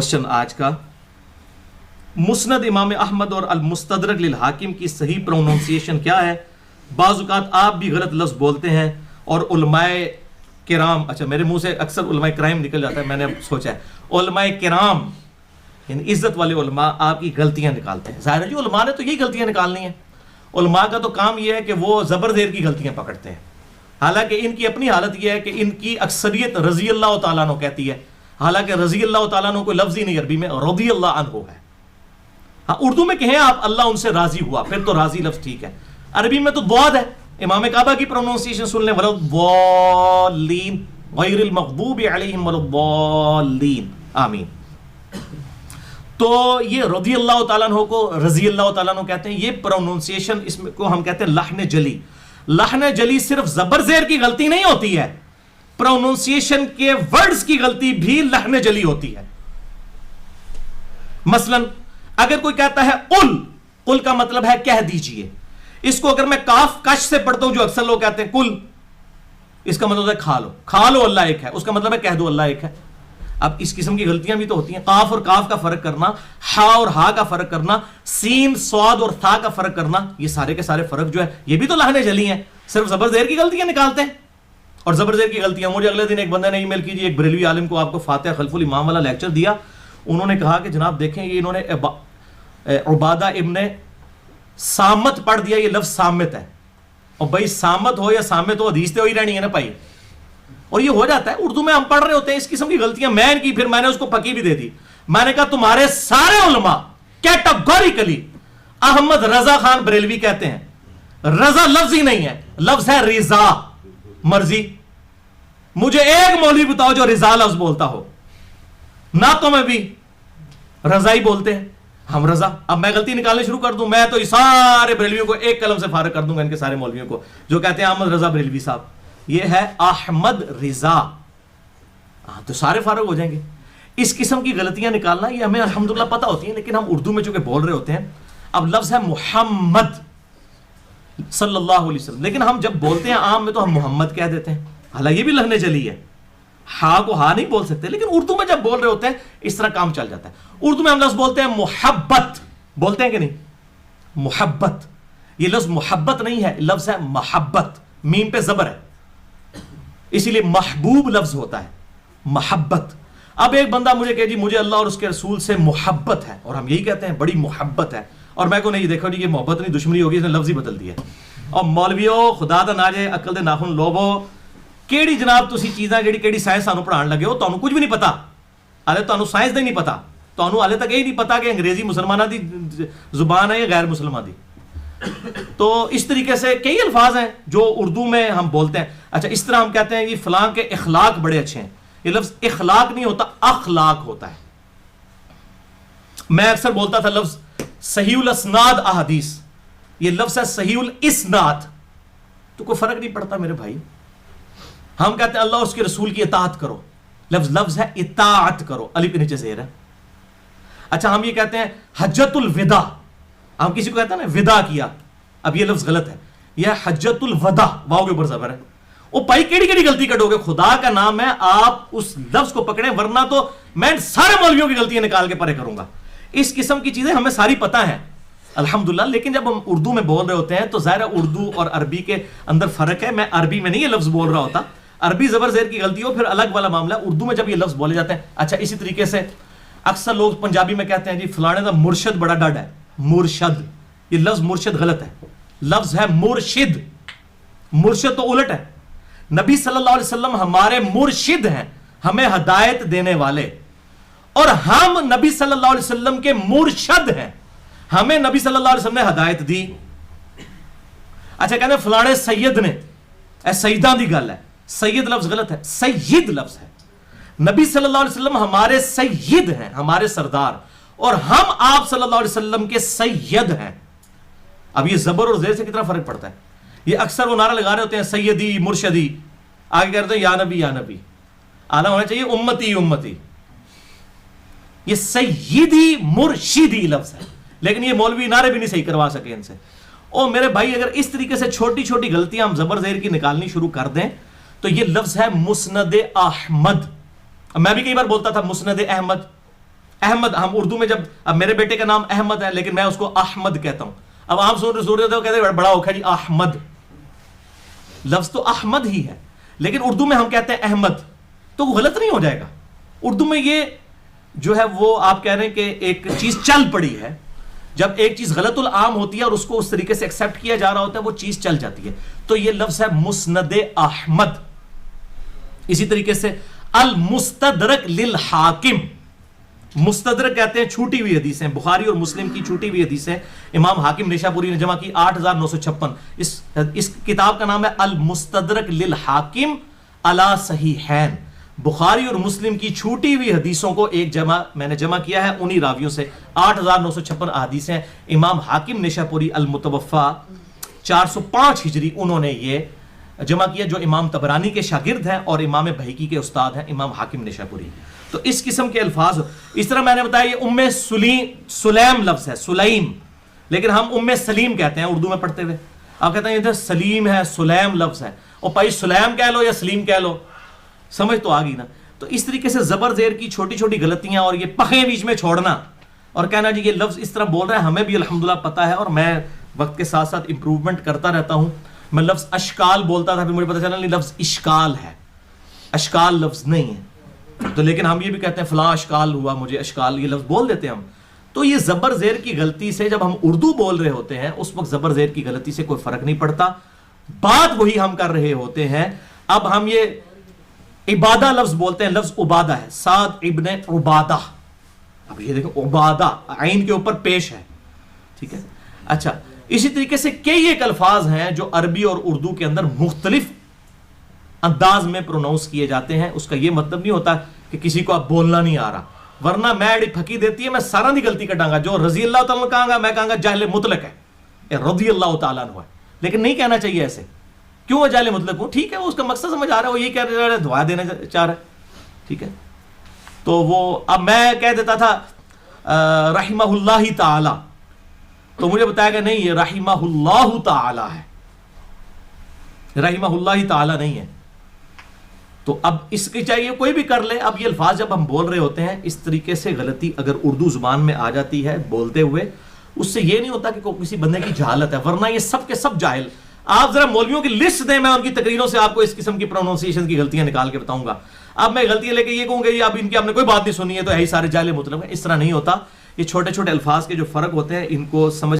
Question आज का, मुस्नद इमाम अहमद और अल मुस्तदरक लिल हाकिम की सही प्रोनाउंसिएशन क्या है? बाज़-औक़ात आप भी गलत लफ्ज़ बोलते हैं और उलमाए किराम, अच्छा मेरे मुंह से अक्सर उलमाए क्राइम निकल जाता है, मैंने सोचा है उलमाए किराम यानी इज्जत वाले उलमा आपकी गलतियां निकालते हैं। ज़ाहिर है जी उलमा ने तो यही गलतियां निकालनी है, उलमा का तो काम यह है कि वो ज़बर ज़ेर की गलतियां पकड़ते हैं। हालांकि इनकी अपनी हालत यह है कि इनकी अक्सरियत रज़ी अल्लाह तआला अन्हु कहती है, हालांकि रज़ी अल्लाह तआला अन्हु कोई लफ्ज़ ही नहीं अरबी में, रज़ी अल्लाह अन्हु है। हाँ उर्दू में कहें आप अल्लाह उनसे राजी हुआ, फिर तो राजी लफ्ज़ ठीक है। अरबी में तो द्वाद है, इमाम काबा की प्रोनाउंसिएशन सुन लें, वलद्दाल्लीन गैरिल मग़दूबि अलैहिम वलद्दाल्लीन आमीन। तो ये रज़ी अल्लाह तआला अन्हु को रज़ी अल्लाह तआला अन्हु कहते हैं। ये प्रोनाउंसिएशन इसमें को हम कहते हैं लहन जली। लहन जली सिर्फ ज़बर ज़ेर की गलती नहीं होती है, प्रोनाउंसिएशन के वर्ड्स की गलती भी लहन जली होती है। मसलन अगर कोई कहता है उल का मतलब है कह दीजिए, इसको अगर मैं काफ कश से पढ़ता हूं जो अक्सर लोग कहते हैं कुल, इसका मतलब है खा लो अल्लाह एक है, उसका मतलब है कह दो अल्लाह एक है। अब इस किस्म की गलतियां भी तो होती हैं, काफ और काफ का फर्क करना, हा और हा का फर्क करना, सीन स्वाद और था का फर्क करना, ये सारे के सारे फर्क जो है ये भी तो लहने जली हैं, सिर्फ जबर ज़ेर की गलतियां निकालते हैं। और जबर ज़ेर की गलतियां, मुझे अगले दिन एक बंदे ने ईमेल कीजिए, एक बरेलवी आलिम को आपको फातिहा खल्फुल इमाम वाला लेक्चर दिया, उन्होंने कहा कि जनाब देखें ये इन्होंने उबादा इब्ने सामत पढ़ दिया, ये लफ्ज सामत है। और भाई सामत हो या सामत हो हदीस तो ही रहनी है ना भाई, और ये हो जाता है उर्दू में हम पढ़ रहे होते हैं इस किस्म की गलतियां। मैं की फिर मैंने उसको पकी भी दे दी, मैंने कहा तुम्हारे सारे उलमा कैटेगोरिकली अहमद रजा खान बरेलवी कहते हैं, रजा लफ्ज ही नहीं है, लफ्ज है रिजा, मर्जी। मुझे एक मौलवी बताओ जो रिजा लफ्ज बोलता हो, ना तो मैं भी रजा ही बोलते हैं हम रजा। अब मैं गलती निकालने शुरू कर दूं, मैं तो सारे बरेलवियों को एक कलम से फारिग कर दूंगा, इनके सारे मौलवियों को जो कहते हैं अहमद रजा बरेलवी साहब, ये है अहमद रिजा, तो सारे फारिग हो जाएंगे। इस किस्म की गलतियां निकालना ये हमें अल्हम्दुलिल्लाह पता होती है, लेकिन हम उर्दू में चूंकि बोल रहे होते हैं। अब लफ्ज है मुहम्मद सल्लल्लाहु अलैहि वसल्लम, लेकिन हम जब बोलते हैं आम में तो हम मोहम्मद कह देते हैं, हालांकि ये भी लहने जली है, हा को हा नहीं बोल सकते, लेकिन उर्दू में जब बोल रहे होते हैं इस तरह काम चल जाता है। उर्दू में हम लफ्ज बोलते हैं मुहब्बत, बोलते हैं कि नहीं, मुहब्बत, ये लफ्ज मुहब्बत नहीं है, लफ्ज है महब्बत, मीम पे जबर है, इसीलिए महबूब लफ्ज होता है महब्बत। अब एक बंदा मुझे कहे जी मुझे अल्लाह और उसके रसूल से मोहब्बत है, और हम यही कहते हैं बड़ी मोहब्बत है, और मैं को नहीं देखो जी ये मोहब्बत नहीं दुश्मनी होगी, इसने लफ्ज ही बदल दिया। और मौलवियों खुदा दा नाजे अकल दे नाखुन लोबो, केड़ी जनाब तुसी चीज़ां जेड़ी केड़ी साइंस सानू पढ़ाण लगे हो, तुहानू कुछ भी नहीं पता, हाले तुहानू साइंस दा ही नहीं पता, तुहानू हाले तक यही नहीं पता कि अंग्रेजी मुसलमाना दी जुबान है या गैर मुसलमान दी। तो इस तरीके से कई अल्फाज हैं जो उर्दू में हम बोलते हैं। अच्छा इस तरह हम कहते हैं कि फलां के इखलाक बड़े अच्छे हैं, ये लफ्ज इखलाक नहीं होता, अखलाक होता है। मैं अक्सर बोलता था लफ्ज सहीउल अस्नाद अहादीस, ये लफ्ज है सहीउल इस्नाद, तो कोई फर्क नहीं पड़ता मेरे भाई। हम कहते हैं अल्लाह उसके रसूल की इताअत करो, लफ्ज है इताअत करो, अलिफ के नीचे ज़ेर है। अच्छा हम ये कहते हैं हज्जतुल विदा, हम किसी को कहते हैं ना विदा किया, अब ये लफ्ज गलत है, यह हज्जतुल वदा, वाव के ऊपर ज़बर है। ओ भाई केड़ी केड़ी गलती कटोगे, खुदा का नाम है आप उस लफ्ज को पकड़े, वरना तो मैं सारे मौलवियों की गलतियां निकाल के परे करूंगा। इस किस्म की चीजें हमें सारी पता है अल्हम्दुलिल्लाह, लेकिन जब हम उर्दू में बोल रहे होते हैं तो ज़ाहिर है उर्दू और अरबी के अंदर फर्क है। मैं अरबी में नहीं ये लफ्ज बोल रहा होता, अरबी जबर ज़ेर की गलती हो फिर अलग वाला मामला है, उर्दू में जब ये लफ्ज बोले जाते हैं। अच्छा इसी तरीके से अक्सर लोग पंजाबी में कहते हैं जी फलाने का मुर्शद बड़ा डड है, मुर्शद, ये लफ्ज मुर्शद गलत है, लफ्ज है मुर्शिद, मुर्शद तो उलट है। नबी सल्लल्लाहु अलैहि वसल्लम हमारे मुर्शिद हैं, हमें हदायत देने वाले, और हम नबी सल्लल्लाहु अलैहि वसल्लम के मुर्शद हैं, हमें नबी सल्लल्लाहु अलैहि वसल्लम ने हदायत दी। अच्छा कहते फलाने सैयद ने, सईदा दी गल है, सैयद लफ्ज गलत है, सैयद लफ्ज है। नबी सल्लल्लाहु अलैहि वसल्लम हमारे सैयद हैं, हमारे सरदार, और हम आप सल्लल्लाहु अलैहि वसल्लम के सैयद हैं। अब ये जबर और ज़ेर से कितना फर्क पड़ता है। ये अक्सर वो नारा लगा रहे होते हैं सैयदी मुर्शदी, आगे कहते हैं या नबी, आला होना चाहिए उम्मती उम्मती, ये सैयदी मुर्शिदी लफ्ज है, लेकिन ये मौलवी नारे भी नहीं सही करवा सके इनसे। ओ मेरे भाई अगर इस तरीके से छोटी छोटी गलतियां हम जबर ज़ेर की निकालनी शुरू कर दें तो ये लफ्ज है मुस्नद अहमद। मैं भी कई बार बोलता था मुस्नद अहमद, احمد ہم اردو میں جب اب میرے بیٹے کا نام احمد ہے لیکن میں اس کو احمد کہتا ہوں. اب آپ سن رہے ہو کہتے ہیں بڑا اوکھا جی احمد, لفظ تو احمد ہی ہے لیکن اردو میں ہم کہتے ہیں احمد, تو غلط نہیں ہو جائے گا. اردو میں یہ جو ہے وہ آپ کہہ رہے ہیں کہ ایک چیز چل پڑی ہے, جب ایک چیز غلط العام ہوتی ہے اور اس کو اس طریقے سے ایکسیپٹ کیا جا رہا ہوتا ہے وہ چیز چل جاتی ہے. تو یہ لفظ ہے مسند احمد. اسی طریقے سے المستدرک للحاکم, مستدرک کہتے ہیں چھوٹی ہوئی حدیثیں, بخاری اور مسلم کی چھوٹی ہوئی حدیثیں امام حاکم نیشابوری نے جمع کی 8956. اس کتاب کا نام ہے المستدرک للحاکم علی صحیحین. بخاری اور مسلم کی چھوٹی ہوئی حدیثوں کو میں نے جمع کیا ہے انہی راویوں سے. 8956 احادیث ہیں. امام حاکم نیشابوری المتوفا 405 ہجری انہوں نے یہ جمع کیا, جو امام طبرانی کے شاگرد ہیں اور امام بہقی کے استاد ہیں امام حاکم نیشابوری. تو اس قسم کے الفاظ, اس طرح میں نے بتایا یہ ام سلیم لفظ ہے, سلیم, لیکن ہم ام سلیم کہتے ہیں اردو میں پڑھتے ہوئے. آپ کہتے ہیں ادھر سلیم ہے, سلیم لفظ ہے, اور بھائی سلیم کہہ لو یا سلیم کہہ لو, سمجھ تو آ گئی نا. تو اس طریقے سے زبر زیر کی چھوٹی چھوٹی غلطیاں اور یہ پخیں بیچ میں چھوڑنا اور کہنا جی یہ لفظ اس طرح بول رہا ہے, ہمیں بھی الحمدللہ پتہ ہے اور میں وقت کے ساتھ ساتھ امپروومنٹ کرتا رہتا ہوں. میں لفظ اشکال بولتا تھا, پھر مجھے پتہ چلا نہیں لفظ اشکال ہے, اشکال لفظ نہیں ہے. تو لیکن ہم یہ بھی کہتے ہیں فلاں اشکال ہوا, مجھے اشکال, یہ لفظ بول دیتے ہیں ہم. تو یہ زبر زیر کی غلطی سے جب ہم اردو بول رہے ہوتے ہیں اس وقت زبر زیر کی غلطی سے کوئی فرق نہیں پڑتا, بات وہی ہم کر رہے ہوتے ہیں. اب ہم یہ عبادہ لفظ بولتے ہیں, لفظ عبادہ ہے, سعد ابن عبادہ. اب یہ دیکھیں عبادہ عین کے اوپر پیش ہے, ٹھیک ہے. اچھا, اسی طریقے سے کئی ایک الفاظ ہیں جو عربی اور اردو کے اندر مختلف انداز میں پروناؤنس کیے جاتے ہیں. اس کا یہ مطلب نہیں ہوتا کہ کسی کو اب بولنا نہیں آ رہا, ورنہ میں اڑی پھکی دیتی ہے, میں سارا دی غلطی کٹاں گا. جو رضی اللہ تعالیٰ کہاں گا میں کہاں گا جاہل مطلق ہے, رضی اللہ تعالیٰ عنہ ہے, لیکن نہیں کہنا چاہیے ایسے. کیوں جاہل مطلق ہوں, ٹھیک ہے وہ اس کا مقصد سمجھ آ رہا ہے, وہ یہ کہہ رہا ہے دعا دینا چاہ رہا ہے, ٹھیک ہے. تو وہ اب میں کہہ دیتا تھا رحمہ اللہ تعالی, تو مجھے بتایا کہ نہیں یہ رحمہ اللہ تعالی ہے, رحمہ اللہ تعالی نہیں ہے. تو اب اس کی چاہیے کوئی بھی کر لے. اب یہ الفاظ جب ہم بول رہے ہوتے ہیں اس طریقے سے غلطی اگر اردو زبان میں آ جاتی ہے بولتے ہوئے, اس سے یہ نہیں ہوتا کہ کسی بندے کی جہالت ہے, ورنہ یہ سب کے سب جاہل. آپ ذرا مولویوں کی لسٹ دیں, میں ان کی تقریروں سے آپ کو اس قسم کی پروننسیشن کی غلطیاں نکال کے بتاؤں گا. اب میں غلطیاں لے کے یہ کہوں گا اب ان کی آپ نے کوئی بات نہیں سنی ہے تو یہی سارے جاہل مطلب ہے. اس طرح نہیں ہوتا. یہ چھوٹے چھوٹے الفاظ کے جو فرق ہوتے ہیں ان کو سمجھ